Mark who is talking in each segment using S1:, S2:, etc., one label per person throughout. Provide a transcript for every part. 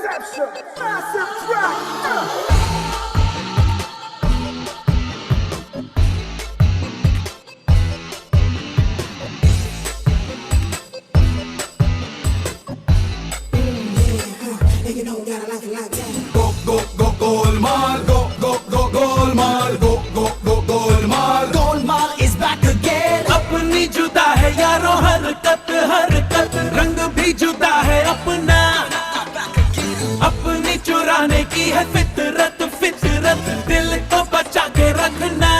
S1: Conception, massive track.
S2: Golmaal, Golmaal is back again. अपनी जुदा है यारों हरकत हरकत, रंग भी जुदा है अपना, अपनी चुराने की है फितरत फितरत, दिल को बचा के रखना।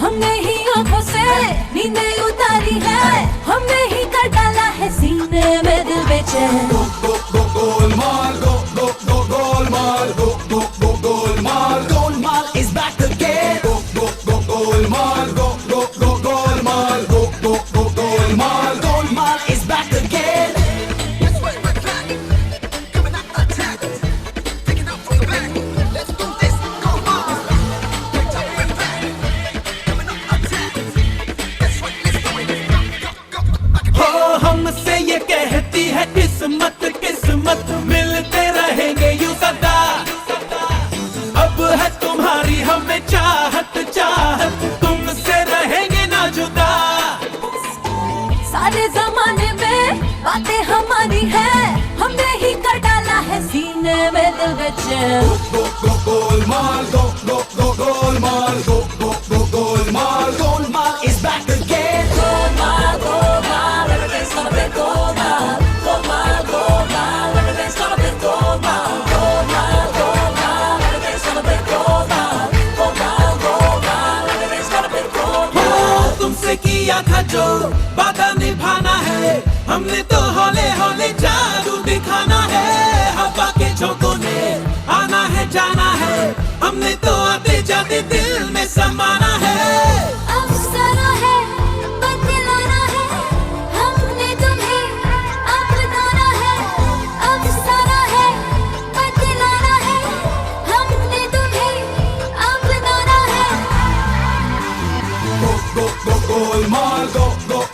S3: हमने ही आंखों से नींदें उतारी है, हमने ही कर डाला है सीने में दिल बेचैन।
S2: Golmaal, Golmaal, Golmaal, Golmaal is back again. Golmaal, Golmaal, Golmaal, Golmaal is back again. हमसे ये कहती है किस्मत किस्मत, मिलते रहेंगे यूं सदा। अब है तुम्हारी हमें चाहत चाहत, तुमसे रहेंगे ना जुदा।
S3: सारे जमाने में बातें हमारी है, हमने ही कर डाला है सीने में दिल बेचैन।
S2: Golmaal, Golmaal, Golmaal, Golmaal is back again.
S3: Golmaal, Golmaal, everything's gonna be Golmaal. Golmaal, Golmaal, everything's gonna be Golmaal. Golmaal, Golmaal, everything's gonna be Golmaal. Golmaal, Golmaal, everything's gonna be Golmaal.
S2: तुमसे किया था जो वादा निभाना है, हमने तो हौले हौले जादू दिखाना है। हवा के झोंकों ने आना है जाना है, हमने तो आते जाते दिल में समाना है।
S3: अफसाना है, बदलाना है, हमने तुम्हें अपनाना है। अफसाना है, बदलाना है, हमने तुम्हें अपनाना है।
S2: Golmaal, Golmaal,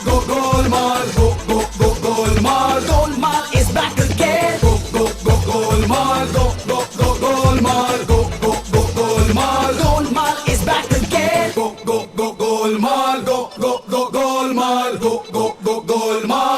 S2: Golmaal, Golmaal is back again. Golmaal, Golmaal, Golmaal, Golmaal is back again. Golmaal, Golmaal, Golmaal.